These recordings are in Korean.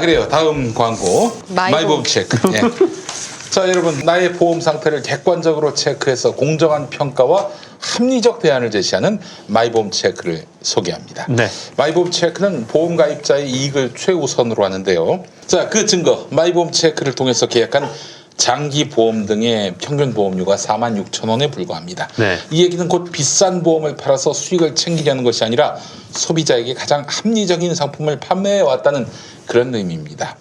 그래요. 다음 광고. 마이보험 체크. 예. 자, 여러분, 나의 보험 상태를 객관적으로 체크해서 공정한 평가와 합리적 대안을 제시하는 마이보험 체크를 소개합니다. 네. 마이보험 체크는 보험 가입자의 이익을 최우선으로 하는데요. 자, 그 증거, 마이보험 체크를 통해서 계약한 장기 보험 등의 평균 보험료가 46,000원에 불과합니다. 네. 이 얘기는 곧 비싼 보험을 팔아서 수익을 챙기려는 것이 아니라 소비자에게 가장 합리적인 상품을 판매해 왔다는 그런 의미입니다.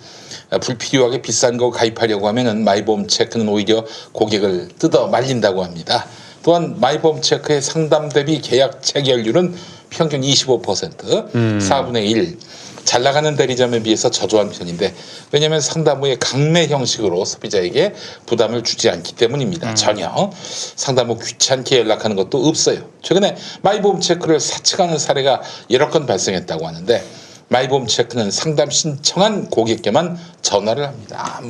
불필요하게 비싼 거 가입하려고 하면은 마이보험 체크는 오히려 고객을 뜯어 말린다고 합니다. 또한 마이보험 체크의 상담 대비 계약 체결률은 평균 25%, 4분의 1. 잘 나가는 대리점에 비해서 저조한 편인데, 왜냐하면 상담 후에 강매 형식으로 소비자에게 부담을 주지 않기 때문입니다. 전혀 상담 후 귀찮게 연락하는 것도 없어요. 최근에 마이보험 체크를 사측하는 사례가 여러 건 발생했다고 하는데, 마이보험 체크는 상담 신청한 고객께만 전화를 합니다.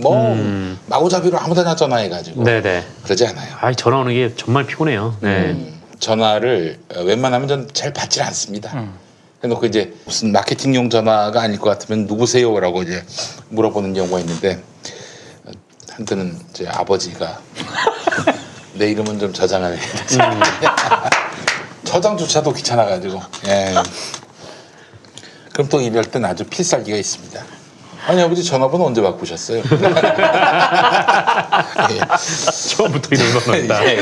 마구잡이로 아무데나 전화해가지고. 네네. 그러지 않아요. 아, 전화 오는 게 정말 피곤해요. 네. 전화를 웬만하면 전 잘 받질 않습니다. 그래놓고 이제 무슨 마케팅용 전화가 아닐 것 같으면 누구세요라고 이제 물어보는 경우가 있는데, 한때는 제 아버지가 내 이름은 좀 저장을 해야 되지. 저장조차도 귀찮아가지고. 예. 그럼 또 이럴 땐 아주 필살기가 있습니다. 아니, 아버지 전화번호 언제 바꾸셨어요? 예. 처음부터 이런 건 없다. 예.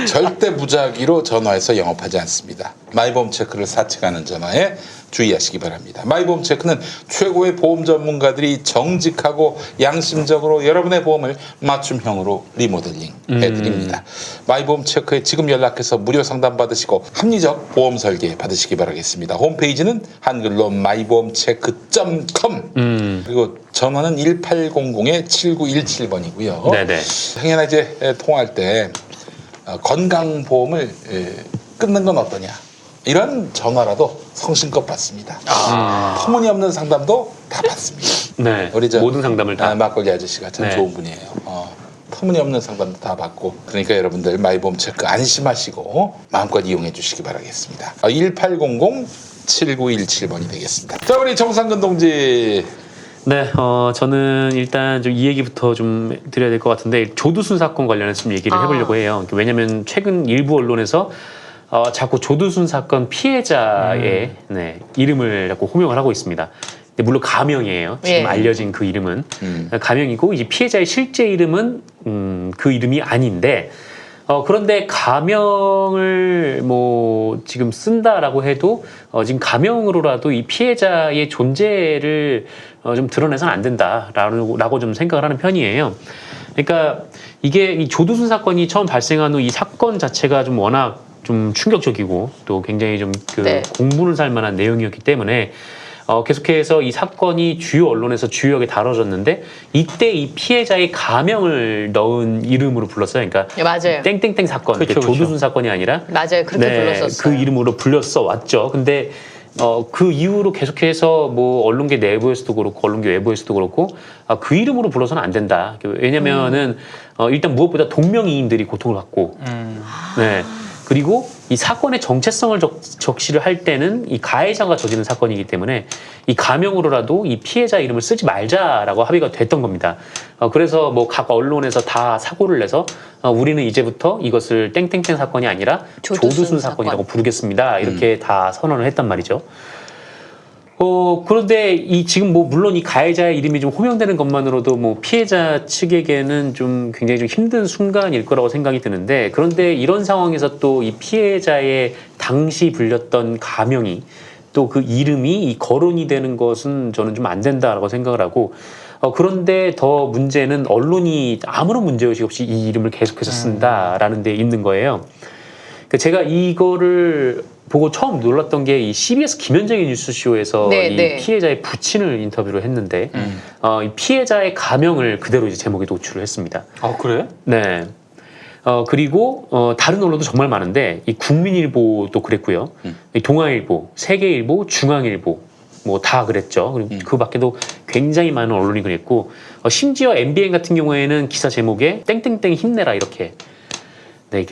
절대 무작위로 전화해서 영업하지 않습니다. 마이보험 체크를 사측하는 전화에 주의하시기 바랍니다. 마이보험 체크는 최고의 보험 전문가들이 정직하고 양심적으로 여러분의 보험을 맞춤형으로 리모델링 해드립니다. 마이보험 체크에 지금 연락해서 무료 상담 받으시고 합리적 보험 설계 받으시기 바라겠습니다. 홈페이지는 한글로 mybohomcheck.com 그리고 전화는 1800-7917번이고요. 네네. 행여나 이제 통화할 때 건강보험을 끊는 건 어떠냐, 이런 전화라도 성심껏 받습니다. 터무니없는 상담도 다 받습니다. 네. 우리 모든 상담을 다. 막걸리 아저씨가 참 네. 좋은 분이에요. 터무니없는 상담도 다 받고. 그러니까 여러분들 마이보험 체크 안심하시고 마음껏 이용해 주시기 바라겠습니다. 1800-7917번이 되겠습니다. 자, 우리 정상근 동지. 네, 저는 일단 좀 이 얘기부터 좀 드려야 될 것 같은데, 조두순 사건 관련해서 좀 얘기를 해보려고 해요. 왜냐하면 최근 일부 언론에서 자꾸 조두순 사건 피해자의 이름을 자꾸 호명을 하고 있습니다. 근데 물론 가명이에요. 지금 알려진 그 이름은 가명이고, 이제 피해자의 실제 이름은 그 이름이 아닌데, 그런데 가명을 뭐 지금 쓴다라고 해도 지금 가명으로라도 이 피해자의 존재를 좀 드러내서는 안 된다라고 좀 생각을 하는 편이에요. 그러니까 이게 이 조두순 사건이 처음 발생한 후 이 사건 자체가 좀 워낙 좀 충격적이고 또 굉장히 좀 공분을 살 만한 내용이었기 때문에 계속해서 이 사건이 주요 언론에서 주요하게 다뤄졌는데, 이때 이 피해자의 가명을 넣은 이름으로 불렀어요. 그러니까 맞아요. 땡땡땡 사건, 그쵸, 조두순 사건이 아니라 맞아요. 그렇게 불렀었어요. 그 이름으로 불렸어 왔죠. 근데 그 이후로 계속해서 뭐 언론계 내부에서도 그렇고 언론계 외부에서도 그렇고 그 이름으로 불러서는 안 된다. 왜냐면은 일단 무엇보다 동명이인들이 고통을 받고, 네. 그리고 이 사건의 정체성을 적시를 할 때는 이 가해자가 저지른 사건이기 때문에 이 가명으로라도 이 피해자 이름을 쓰지 말자라고 합의가 됐던 겁니다. 그래서 뭐 각 언론에서 다 사고를 내서 우리는 이제부터 이것을 땡땡땡 사건이 아니라 조두순 사건이라고 부르겠습니다. 이렇게 다 선언을 했단 말이죠. 그런데 지금 뭐 물론 이 가해자의 이름이 좀 호명되는 것만으로도 뭐 피해자 측에게는 좀 굉장히 좀 힘든 순간일 거라고 생각이 드는데, 그런데 이런 상황에서 또 이 피해자의 당시 불렸던 가명이 또 그 이름이 이 거론이 되는 것은 저는 좀 안 된다라고 생각을 하고, 그런데 더 문제는 언론이 아무런 문제의식 없이 이 이름을 계속해서 쓴다라는 데 있는 거예요. 제가 이거를 보고 처음 놀랐던 게 이 CBS 김현정의 뉴스쇼에서 이 피해자의 부친을 인터뷰를 했는데 이 피해자의 가명을 그대로 이제 제목에 노출을 했습니다. 아, 그래? 네. 그리고 다른 언론도 정말 많은데 이 국민일보도 그랬고요. 이 동아일보, 세계일보, 중앙일보 뭐 다 그랬죠. 그리고 그 밖에도 굉장히 많은 언론이 그랬고, 심지어 MBN 같은 경우에는 기사 제목에 땡땡땡 힘내라 이렇게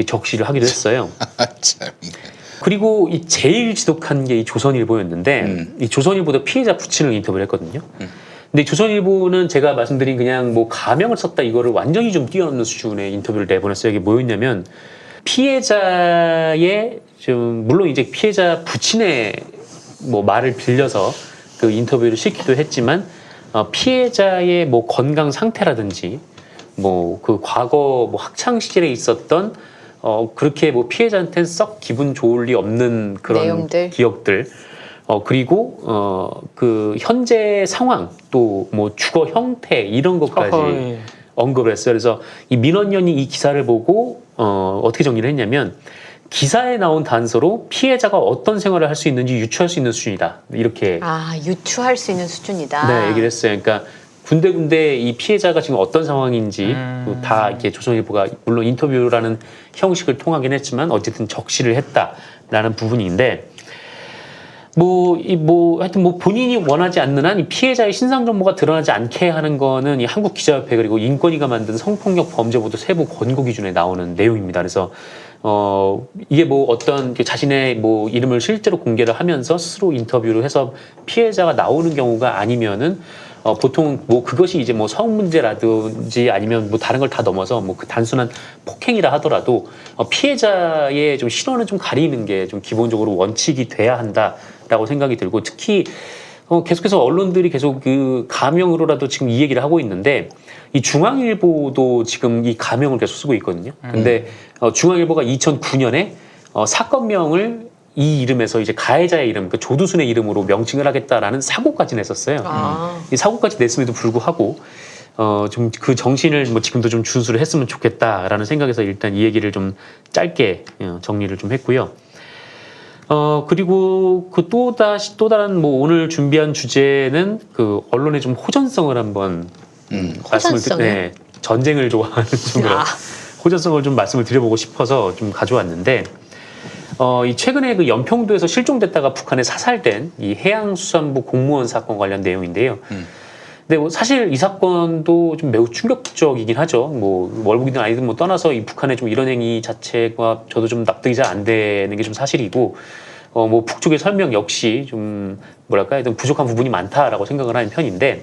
적시를 하기도 했어요. 참. 그리고 이 제일 지독한 게 이 조선일보였는데 이 조선일보도 피해자 부친을 인터뷰를 했거든요. 근데 조선일보는 제가 말씀드린 그냥 뭐 가명을 썼다 이거를 완전히 좀 뛰어넘는 수준의 인터뷰를 내보냈어요. 이게 뭐였냐면 피해자의 좀 물론 이제 피해자 부친의 뭐 말을 빌려서 그 인터뷰를 싣기도 했지만 피해자의 뭐 건강 상태라든지 뭐 그 과거 뭐 학창 시절에 있었던 그렇게 뭐 피해자한테는 썩 기분 좋을 리 없는 그런 내용들. 기억들 그리고 그 현재 상황 또 뭐 주거 형태 이런 것까지 예. 언급을 했어요. 그래서 이 민원연이 이 기사를 보고 어떻게 정리를 했냐면 기사에 나온 단서로 피해자가 어떤 생활을 할 수 있는지 유추할 수 있는 수준이다. 이렇게 아, 유추할 수 있는 수준이다. 네, 얘기를 했어요. 그러니까 군데군데 이 피해자가 지금 어떤 상황인지 다 이렇게 조선일보가 물론 인터뷰라는 형식을 통하긴 했지만 어쨌든 적시를 했다라는 부분인데 하여튼 뭐 본인이 원하지 않는 한 이 피해자의 신상 정보가 드러나지 않게 하는 거는 이 한국기자협회 그리고 인권위가 만든 성폭력 범죄보도 세부 권고 기준에 나오는 내용입니다. 그래서 이게 뭐 어떤 자신의 뭐 이름을 실제로 공개를 하면서 스스로 인터뷰를 해서 피해자가 나오는 경우가 아니면은 보통 뭐 그것이 이제 뭐 성 문제라든지 아니면 뭐 다른 걸 다 넘어서 뭐 그 단순한 폭행이라 하더라도 피해자의 좀 신원을 좀 가리는 게 좀 기본적으로 원칙이 돼야 한다라고 생각이 들고 특히 계속해서 언론들이 계속 그 가명으로라도 지금 이 얘기를 하고 있는데 이 중앙일보도 지금 이 가명을 계속 쓰고 있거든요. 근데 중앙일보가 2009년에 사건명을 이 이름에서 이제 가해자의 이름, 그 조두순의 이름으로 명칭을 하겠다라는 사고까지 냈었어요. 이 사고까지 냈음에도 불구하고 좀 그 정신을 뭐 지금도 좀 준수를 했으면 좋겠다라는 생각에서 일단 이 얘기를 좀 짧게 정리를 좀 했고요. 그리고 그 또 다른 뭐 오늘 준비한 주제는 그 언론의 좀 호전성을 한번 호전성이요? 전쟁을 좋아하는 좀 그런 호전성을 좀 말씀을 드려보고 싶어서 좀 가져왔는데 이 최근에 그 연평도에서 실종됐다가 북한에 사살된 이 해양수산부 공무원 사건 관련 내용인데요. 근데 뭐 사실 이 사건도 좀 매우 충격적이긴 하죠. 뭐 월북이든 아니든 뭐 떠나서 이 북한의 좀 이런 행위 자체가 저도 좀 납득이 잘 안 되는 게 좀 사실이고 뭐 북쪽의 설명 역시 좀 뭐랄까 좀 부족한 부분이 많다라고 생각을 하는 편인데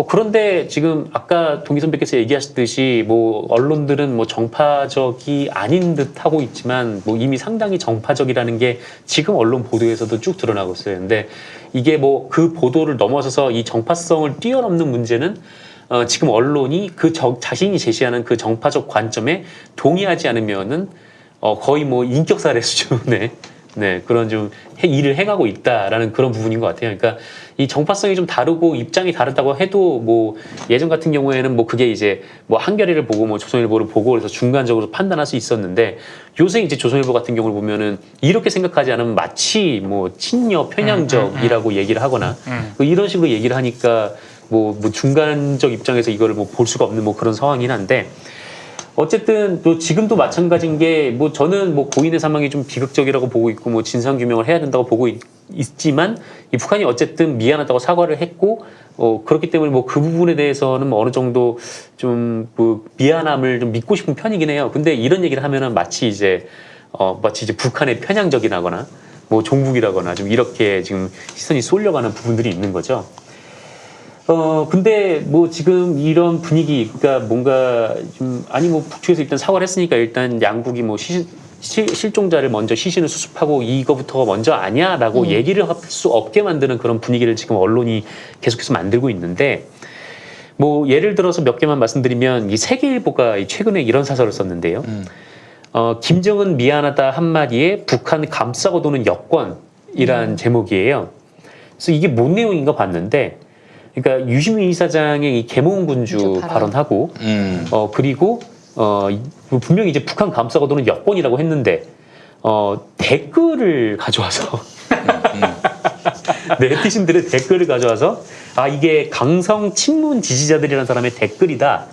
그런데 지금 아까 동기 선배께서 얘기하셨듯이 뭐 언론들은 뭐 정파적이 아닌 듯 하고 있지만 뭐 이미 상당히 정파적이라는 게 지금 언론 보도에서도 쭉 드러나고 있어요. 근데 이게 뭐 그 보도를 넘어서서 이 정파성을 뛰어넘는 문제는 지금 언론이 그 자신이 제시하는 그 정파적 관점에 동의하지 않으면은 거의 뭐 인격살해 수준의 그런 좀 일을 행하고 있다라는 그런 부분인 것 같아요. 그러니까 이 정파성이 좀 다르고 입장이 다르다고 해도 뭐 예전 같은 경우에는 뭐 그게 이제 뭐 한겨레를 보고 뭐 조선일보를 보고 그래서 중간적으로 판단할 수 있었는데 요새 이제 조선일보 같은 경우를 보면은 이렇게 생각하지 않으면 마치 뭐 친여 편향적이라고 얘기를 하거나 뭐 이런 식으로 얘기를 하니까 뭐 중간적 입장에서 이거를 뭐 볼 수가 없는 뭐 그런 상황이긴 한데 어쨌든 또 지금도 마찬가지인 게 뭐 저는 뭐 고인의 사망이 좀 비극적이라고 보고 있고 뭐 진상 규명을 해야 된다고 보고 있지만 이 북한이 어쨌든 미안하다고 사과를 했고 그렇기 때문에 뭐 그 부분에 대해서는 뭐 어느 정도 좀 그 미안함을 좀 믿고 싶은 편이긴 해요. 근데 이런 얘기를 하면은 마치 이제 북한의 편향적이라거나 뭐 종북이라거나 좀 이렇게 지금 시선이 쏠려가는 부분들이 있는 거죠. 근데 뭐 지금 이런 분위기, 그러니까 뭔가 좀, 아니 뭐 북측에서 일단 사과를 했으니까 일단 양국이 뭐 실종자를 먼저 시신을 수습하고 이거부터가 먼저 아니야? 라고 얘기를 할 수 없게 만드는 그런 분위기를 지금 언론이 계속해서 만들고 있는데 뭐 예를 들어서 몇 개만 말씀드리면 이 세계일보가 최근에 이런 사설을 썼는데요. 김정은 미안하다 한마디에 북한 감싸고 도는 여권이란 제목이에요. 그래서 이게 뭔 내용인가 봤는데 그러니까 유시민 이사장의 이 계몽군주 발언하고 그리고 분명히 이제 북한 감싸고 도는 여권이라고 했는데 댓글을 가져와서 네티즌들의 댓글을 가져와서 이게 강성 친문 지지자들이라는 사람의 댓글이다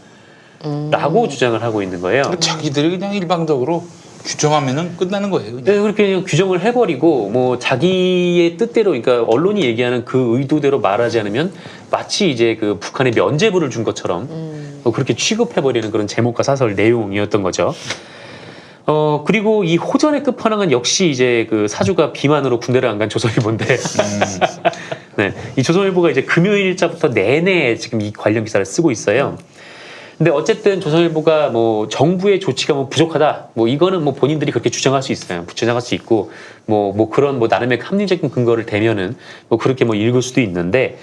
라고 주장을 하고 있는 거예요. 자기들이 그냥 일방적으로 규정하면은 끝나는 거예요. 그냥. 네, 그렇게 그냥 규정을 해버리고 뭐 자기의 뜻대로, 그러니까 언론이 얘기하는 그 의도대로 말하지 않으면 마치 이제 그 북한에 면죄부를 준 것처럼 그렇게 취급해버리는 그런 제목과 사설 내용이었던 거죠. 그리고 이 호전의 끝판왕은 역시 이제 그 사주가 비만으로 군대를 안 간 조선일보인데, 네, 이 조선일보가 이제 금요일자부터 내내 지금 이 관련 기사를 쓰고 있어요. 근데 어쨌든 조선일보가 뭐 정부의 조치가 뭐 부족하다, 뭐 이거는 뭐 본인들이 그렇게 주장할 수 있어요. 주장할 수 있고, 뭐 그런 뭐 나름의 합리적인 근거를 대면은 뭐 그렇게 뭐 읽을 수도 있는데,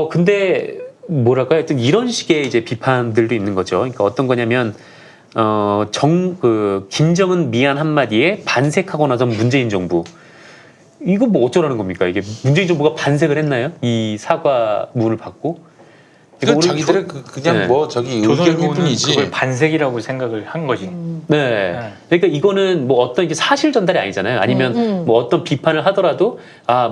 근데 뭐랄까요? 하여튼 이런 식의 이제 비판들도 있는 거죠. 그러니까 어떤 거냐면, 김정은 미안 한마디에 반색하고 나선 문재인 정부. 이거 뭐 어쩌라는 겁니까? 이게 문재인 정부가 반색을 했나요? 이 사과문을 받고? 이건 자기들의 그냥 네. 뭐 저기 의견일 뿐이지. 그걸 반색이라고 생각을 한 거지. 네. 그러니까 이거는 뭐 어떤 이게 사실 전달이 아니잖아요. 아니면 뭐 어떤 비판을 하더라도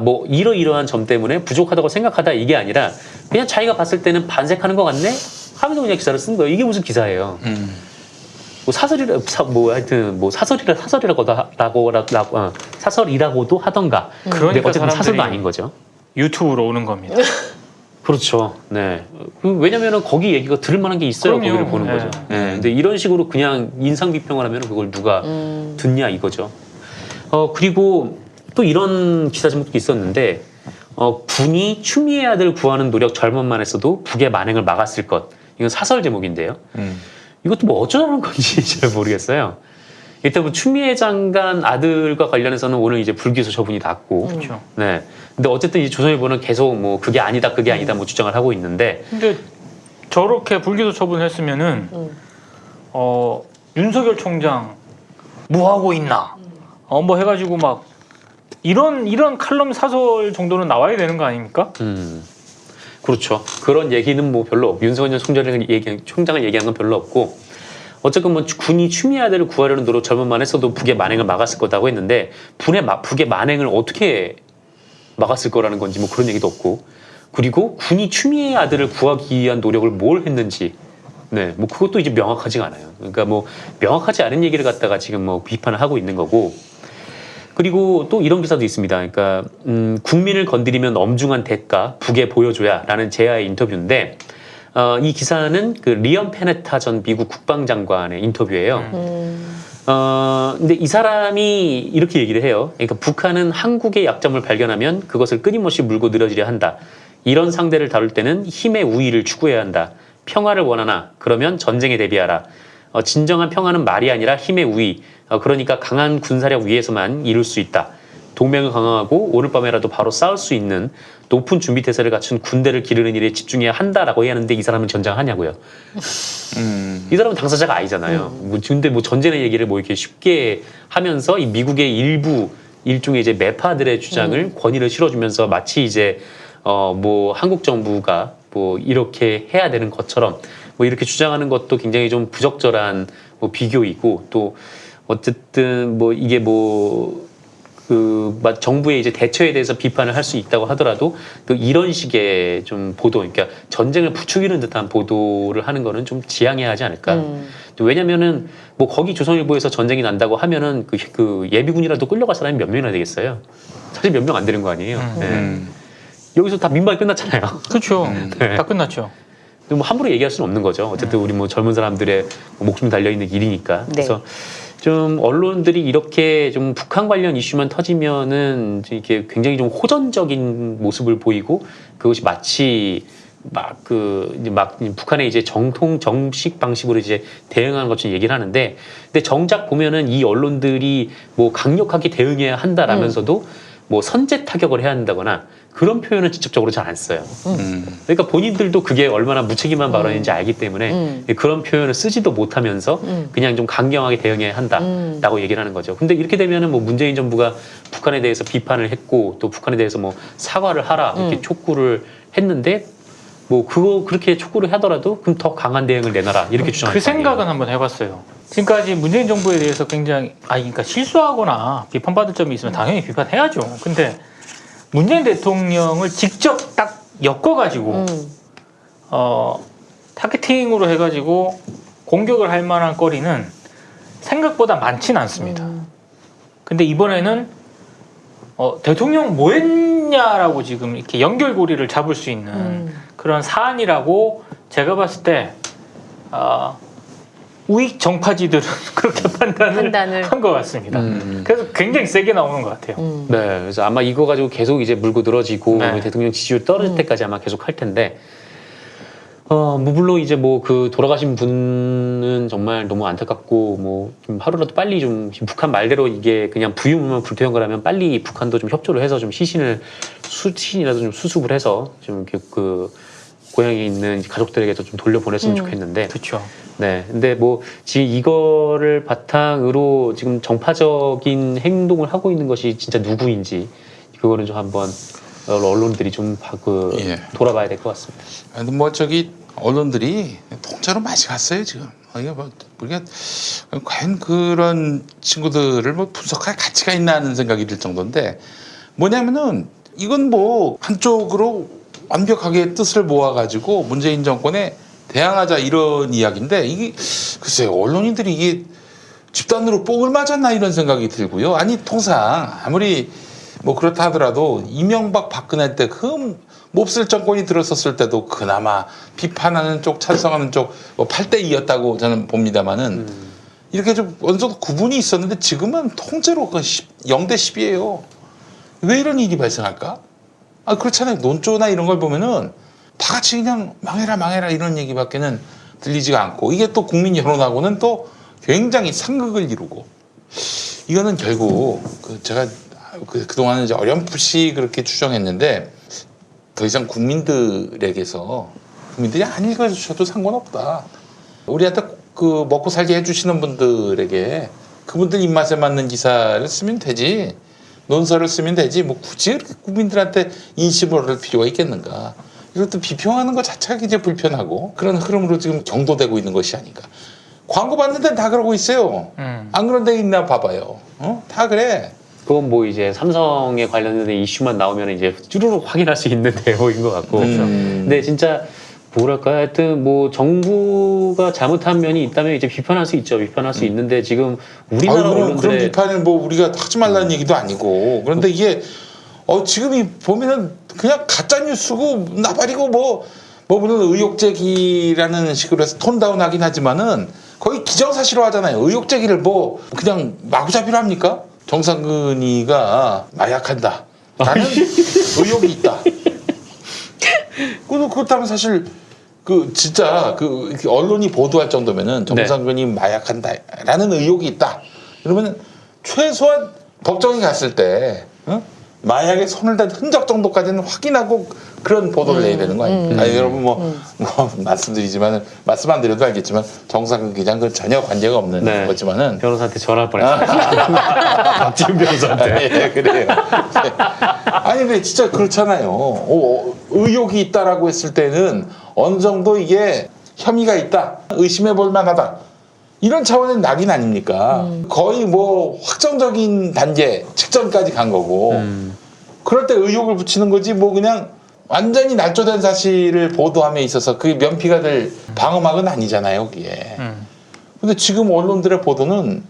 뭐 이러이러한 점 때문에 부족하다고 생각하다 이게 아니라 그냥 자기가 봤을 때는 반색하는 것 같네? 하면서 그냥 기사를 쓴 거예요. 이게 무슨 기사예요. 뭐 사설이라고도 하던가. 그러니까 근데 어쨌든 사설도 사람들이 아닌 거죠. 유튜브로 오는 겁니다. 그렇죠. 네. 왜냐면은 거기 얘기가 들을 만한 게 있어야 그럼요. 거기를 보는 네. 거죠. 네. 근데 이런 식으로 그냥 인상 비평을 하면 그걸 누가 듣냐 이거죠. 그리고 또 이런 기사 제목도 있었는데, 군이 추미애 아들 구하는 노력 절반만 했어도 북의 만행을 막았을 것. 이건 사설 제목인데요. 이것도 뭐 어쩌라는 건지 잘 모르겠어요. 일단 뭐 추미애 장관 아들과 관련해서는 오늘 이제 불기소 처분이 났고, 그렇죠. 네. 근데 어쨌든 이 조선일보는 계속 뭐 그게 아니다 뭐 주장을 하고 있는데, 근데 저렇게 불기소 처분했으면은 윤석열 총장 뭐 하고 있나? 뭐 해가지고 막 이런 칼럼 사설 정도는 나와야 되는 거 아닙니까? 그렇죠. 그런 얘기는 뭐 별로 없고, 윤석열 총장을 얘기한 건 별로 없고, 어쨌든 뭐 군이 추미애 아들을 구하려는 노력 절반만 했어도 북의 만행을 막았을 거다고 했는데, 북의 만행을 어떻게 막았을 거라는 건지 뭐 그런 얘기도 없고, 그리고 군이 추미애 아들을 구하기 위한 노력을 뭘 했는지, 네, 뭐 그것도 이제 명확하지가 않아요. 그러니까 뭐 명확하지 않은 얘기를 갖다가 지금 뭐 비판을 하고 있는 거고, 그리고 또 이런 기사도 있습니다. 그러니까 국민을 건드리면 엄중한 대가 북에 보여줘야라는 제아의 인터뷰인데, 이 기사는 그 리언 페네타 전 미국 국방장관의 인터뷰예요. 근데 이 사람이 이렇게 얘기를 해요. 그러니까 북한은 한국의 약점을 발견하면 그것을 끊임없이 물고 늘어지려 한다. 이런 상대를 다룰 때는 힘의 우위를 추구해야 한다. 평화를 원하나? 그러면 전쟁에 대비하라. 진정한 평화는 말이 아니라 힘의 우위. 그러니까 강한 군사력 위에서만 이룰 수 있다. 동맹을 강화하고 오늘 밤에라도 바로 싸울 수 있는 높은 준비 태세를 갖춘 군대를 기르는 일에 집중해야 한다라고 해야 하는데, 이 사람은 전쟁하냐고요. 이 사람은 당사자가 아니잖아요. 근데 뭐 전쟁의 얘기를 뭐 이렇게 쉽게 하면서 이 미국의 일종의 이제 매파들의 주장을 권위를 실어주면서 마치 이제 뭐 한국 정부가 뭐 이렇게 해야 되는 것처럼 뭐 이렇게 주장하는 것도 굉장히 좀 부적절한 뭐 비교이고, 또 어쨌든 뭐 이게 뭐 정부의 이제 대처에 대해서 비판을 할 수 있다고 하더라도, 또 이런 식의 좀 보도, 그러니까 전쟁을 부추기는 듯한 보도를 하는 거는 좀 지양해야 하지 않을까. 왜냐면은 뭐 거기 조선일보에서 전쟁이 난다고 하면은 그 예비군이라도 끌려갈 사람이 몇 명이나 되겠어요. 사실 몇 명 안 되는 거 아니에요. 네. 여기서 다 민방위 끝났잖아요. 그렇죠. 네. 다 끝났죠. 뭐 함부로 얘기할 수는 없는 거죠. 어쨌든 우리 뭐 젊은 사람들의 목숨이 달려 있는 일이니까. 네. 그래서 좀 언론들이 이렇게 좀 북한 관련 이슈만 터지면은 이게 굉장히 좀 호전적인 모습을 보이고, 그것이 마치 막 북한의 이제 정식 방식으로 이제 대응하는 것처럼 얘기를 하는데, 근데 정작 보면은 이 언론들이 뭐 강력하게 대응해야 한다라면서도 뭐 선제 타격을 해야 한다거나 그런 표현은 직접적으로 잘 안 써요. 그러니까 본인들도 그게 얼마나 무책임한 발언인지 알기 때문에 그런 표현을 쓰지도 못하면서 그냥 좀 강경하게 대응해야 한다라고 얘기를 하는 거죠. 근데 이렇게 되면은 뭐 문재인 정부가 북한에 대해서 비판을 했고, 또 북한에 대해서 뭐 사과를 하라 이렇게 촉구를 했는데, 뭐 그거 그렇게 촉구를 하더라도 그럼 더 강한 대응을 내놔라 이렇게 주장하는 그 생각은 한번 해봤어요. 지금까지 문재인 정부에 대해서 굉장히 그러니까 실수하거나 비판받을 점이 있으면 당연히 비판해야죠. 근데 문재인 대통령을 직접 딱 엮어가지고 타겟팅으로 해가지고 공격을 할 만한 거리는 생각보다 많지는 않습니다. 근데 이번에는 대통령 뭐 했냐라고 지금 이렇게 연결고리를 잡을 수 있는 그런 사안이라고 제가 봤을 때 우익 정파지들은 그렇게 판단을 한 것 같습니다. 그래서 굉장히 세게 나오는 것 같아요. 네, 그래서 아마 이거 가지고 계속 이제 물고 늘어지고 네. 대통령 지지율 떨어질 때까지 아마 계속 할 텐데, 뭐 물론 이제 뭐 그 돌아가신 분은 정말 너무 안타깝고 뭐 좀 하루라도 빨리 좀 북한 말대로 이게 그냥 부유물만 불태운 거라면 빨리 북한도 좀 협조를 해서 좀 시신이라도 좀 수습을 해서 좀 그 고향에 있는 가족들에게도 좀 돌려보냈으면 좋겠는데. 그렇죠. 네, 근데 뭐 지금 이거를 바탕으로 지금 정파적인 행동을 하고 있는 것이 진짜 누구인지 그거는 좀 한번 언론들이 좀 예. 돌아봐야 될 것 같습니다. 아니, 뭐 저기 언론들이 통째로 맛이 갔어요 지금. 이게 뭐 우리가 과연 그런 친구들을 뭐 분석할 가치가 있나 하는 생각이 들 정도인데, 뭐냐면은 이건 뭐 한쪽으로 완벽하게 뜻을 모아가지고 문재인 정권에 대항하자 이런 이야기인데, 이게 글쎄요, 언론인들이 이게 집단으로 뽕을 맞았나 이런 생각이 들고요. 아니 통상 아무리 뭐 그렇다 하더라도 이명박 박근혜 때 그 몹쓸 정권이 들었었을 때도 그나마 비판하는 쪽 찬성하는 쪽 뭐 8대2였다고 저는 봅니다만은 이렇게 좀 어느 정도 구분이 있었는데 지금은 통째로 0대10이에요. 왜 이런 일이 발생할까? 아, 그렇잖아요. 논조나 이런 걸 보면은 다 같이 그냥 망해라 이런 얘기밖에는 들리지가 않고, 이게 또 국민 여론하고는 또 굉장히 상극을 이루고, 이거는 결국 제가 그동안은 이제 어렴풋이 그렇게 추정했는데, 더 이상 국민들에게서 국민들이 안 읽어주셔도 상관없다. 우리한테 그 먹고 살게 해주시는 분들에게 그분들 입맛에 맞는 기사를 쓰면 되지, 논설을 쓰면 되지, 뭐 굳이 그렇게 국민들한테 인심을 얻을 필요가 있겠는가. 이것도 비평하는 것 자체가 이제 불편하고 그런 흐름으로 지금 경도되고 있는 것이 아닌가. 광고 받는 데는 다 그러고 있어요. 안 그런 데 있나 봐봐요. 다 그래. 그건 뭐 이제 삼성에 관련된 이슈만 나오면 이제 쭈루룩 확인할 수 있는 내용인 것 같고. 근데 진짜 뭐랄까, 하여튼 뭐 정부가 잘못한 면이 있다면 이제 비판할 수 있죠. 비판할 수 있는데 지금 우리나라 그런 언론들의 비판을 뭐 우리가 하지 말라는 얘기도 아니고, 그런데 이게 지금이 보면은 그냥 가짜 뉴스고 나발이고 뭐 물론 의혹 제기라는 식으로 해서 톤다운 하긴 하지만은 거의 기정사실화하잖아요. 의혹 제기를 뭐 그냥 마구잡이로 합니까? 정상근이가 마약한다 라는 의혹이 있다. 그렇다면 사실 진짜 언론이 보도할 정도면은 정상근이 마약한다라는 의혹이 있다. 그러면 최소한 법정에 갔을 때 마약에 손을 댄 흔적 정도까지는 확인하고 그런 보도를 내야 되는 거 아닙니까? 아니, 여러분 뭐 말씀드리지만 말씀 안 드려도 알겠지만 정상근 기자는 전혀 관계가 없는 거지만은 변호사한테 전화할 뻔했어요. 박지훈 변호사한테. 네, 그래요. 네. 아니 근데 진짜 그렇잖아요. 의혹이 있다라고 했을 때는 어느 정도 이게 혐의가 있다, 의심해 볼 만하다, 이런 차원의 낙인 아닙니까? 거의 뭐 확정적인 단계 직전까지 간 거고, 그럴 때 의혹을 붙이는 거지 뭐 그냥 완전히 날조된 사실을 보도함에 있어서 그게 면피가 될 방어막은 아니잖아요, 그게. 근데 지금 언론들의 보도는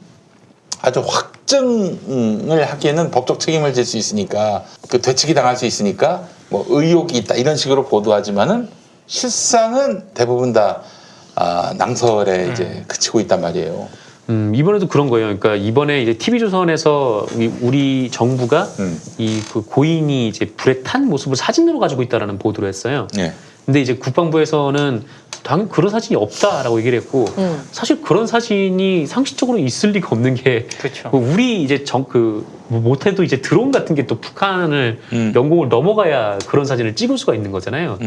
아주 확증을 하기에는 법적 책임을 질 수 있으니까, 되치기 당할 수 있으니까 뭐 의혹이 있다 이런 식으로 보도하지만은 실상은 대부분 다 낭설에 이제 그치고 있단 말이에요. 이번에도 그런 거예요. 그러니까 이번에 이제 TV조선에서 우리 정부가 이 그 고인이 이제 불에 탄 모습을 사진으로 가지고 있다라는 보도를 했어요. 네. 근데 이제 국방부에서는 당연히 그런 사진이 없다라고 얘기를 했고, 사실 그런 사진이 상식적으로 있을 리가 없는 게, 그렇죠. 우리 이제 못해도 이제 드론 같은 게 또 북한을 영공을 넘어가야 그런 사진을 찍을 수가 있는 거잖아요.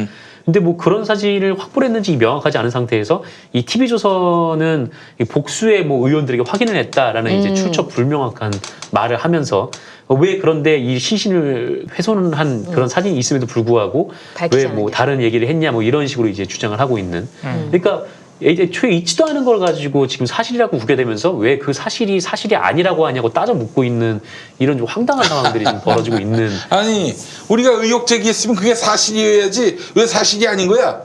근데 뭐 그런 사진을 확보를 했는지 명확하지 않은 상태에서 이 TV조선은 복수의 뭐 의원들에게 확인을 했다라는 이제 출처 불명확한 말을 하면서, 왜 그런데 이 시신을 훼손한 그런 사진이 있음에도 불구하고 왜 뭐 다른 얘기를 했냐 뭐 이런 식으로 이제 주장을 하고 있는. 그러니까 애초에 있지도 않은 걸 가지고 지금 사실이라고 우겨대면서 왜 그 사실이 아니라고 하냐고 따져 묻고 있는 이런 좀 황당한 상황들이 지금 벌어지고 있는. 아니 우리가 의혹 제기했으면 그게 사실이어야지 왜 사실이 아닌 거야?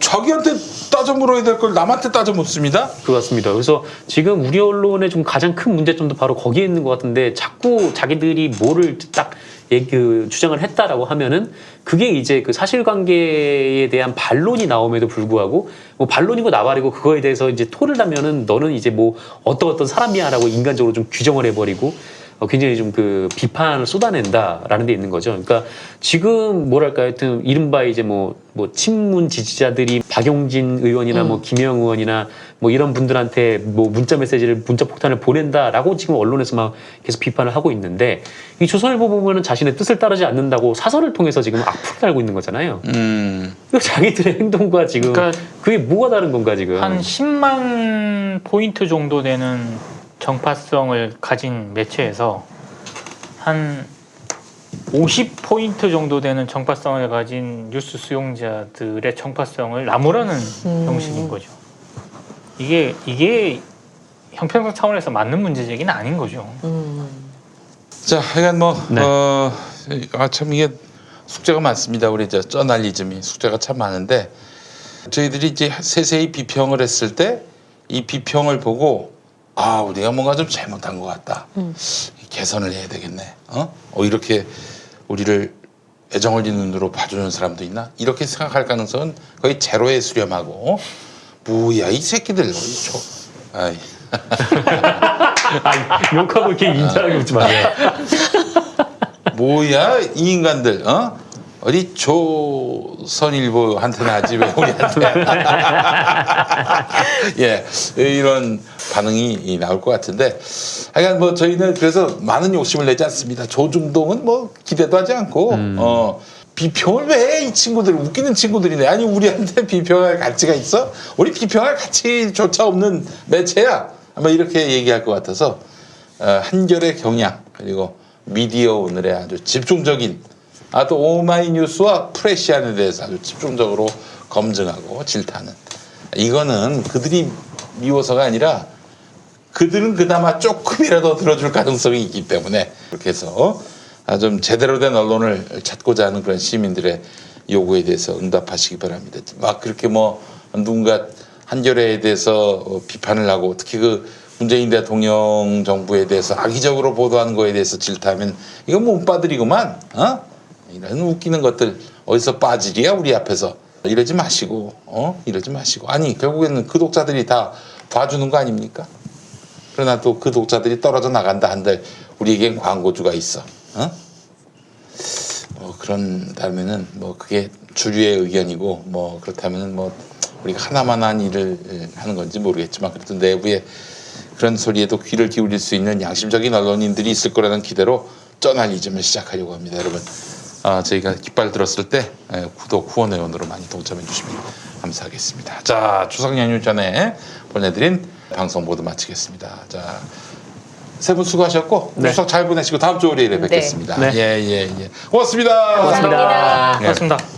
자기한테 따져 물어야 될 걸 남한테 따져 묻습니다. 그렇습니다. 그래서 지금 우리 언론의 좀 가장 큰 문제점도 바로 거기에 있는 것 같은데 자꾸 자기들이 뭐를 딱 주장을 했다라고 하면은 그게 이제 그 사실관계에 대한 반론이 나옴에도 불구하고 뭐 반론이고 나발이고 그거에 대해서 이제 토를 하면은 너는 이제 뭐 어떤 사람이야라고 인간적으로 좀 규정을 해버리고 굉장히 좀 그 비판을 쏟아낸다라는 데 있는 거죠. 그러니까 지금 뭐랄까 하여튼 이른바 이제 뭐 친문 지지자들이 박용진 의원이나 뭐 김영 의원이나 뭐 이런 분들한테 뭐 문자 폭탄을 보낸다라고 지금 언론에서 막 계속 비판을 하고 있는데 이 조선일보 보면은 자신의 뜻을 따르지 않는다고 사설을 통해서 지금 악플을 달고 있는 거잖아요. 그 자기들의 행동과 지금 그러니까 그게 뭐가 다른 건가 지금? 한 10만 포인트 정도 되는 정파성을 가진 매체에서 한 50포인트 정도 되는 정파성을 가진 뉴스 수용자들의 정파성을 나무라는 형식인 거죠. 이게 형평성 차원에서 맞는 문제 제기는 아닌 거죠. 자, 하여간 뭐 네. 참 이게 숙제가 많습니다. 우리 저널리즘이 숙제가 참 많은데 저희들이 이제 세세히 비평을 했을 때 이 비평을 보고 우리가 뭔가 좀 잘못한 것 같다. 개선을 해야 되겠네. 이렇게 우리를 애정어린 눈으로 봐주는 사람도 있나? 이렇게 생각할 가능성은 거의 제로에 수렴하고 뭐야 이 새끼들 아이. 욕하고 이렇게 인자하게 웃지 마세요. 뭐야 이 인간들 어디 조선일보한테나 하지 왜 우리한테 예 이런 반응이 나올 것 같은데 하여간 뭐 저희는 그래서 많은 욕심을 내지 않습니다. 조중동은 뭐 기대도 하지 않고 비평을 왜 이 친구들 웃기는 친구들이네. 아니 우리한테 비평할 가치가 있어? 우리 비평할 가치조차 없는 매체야. 아마 이렇게 얘기할 것 같아서 한결의 경향 그리고 미디어 오늘의 아주 집중적인 또 오마이뉴스와 프레시안에 대해서 아주 집중적으로 검증하고 질타하는 이거는 그들이 미워서가 아니라 그들은 그나마 조금이라도 들어줄 가능성이 있기 때문에 그렇게 해서 좀 제대로 된 언론을 찾고자 하는 그런 시민들의 요구에 대해서 응답하시기 바랍니다. 막 그렇게 뭐 누군가 한겨레에 대해서 비판을 하고 특히 그 문재인 대통령 정부에 대해서 악의적으로 보도하는 거에 대해서 질타하면 이건 몸빠들이구만. 이런 웃기는 것들 어디서 빠지리야 우리 앞에서. 이러지 마시고 이러지 마시고 아니 결국에는 그 독자들이 다 봐주는 거 아닙니까? 그러나 또 그 독자들이 떨어져 나간다 한들 우리에겐 광고주가 있어. 그런다면은 뭐 그게 주류의 의견이고 뭐 그렇다면은 뭐 우리가 하나만한 일을 하는 건지 모르겠지만 그래도 내부에 그런 소리에도 귀를 기울일 수 있는 양심적인 언론인들이 있을 거라는 기대로 저널리즘을 시작하려고 합니다. 여러분 저희가 깃발 들었을 때 구독 후원 회원으로 많이 동참해 주시면 감사하겠습니다. 자 추석 연휴 전에 보내드린 방송 모두 마치겠습니다. 자 세 분 수고하셨고 네. 추석 잘 보내시고 다음 주 월요일에 뵙겠습니다. 네. 예. 고맙습니다. 고맙습니다. 감사합니다. 고맙습니다.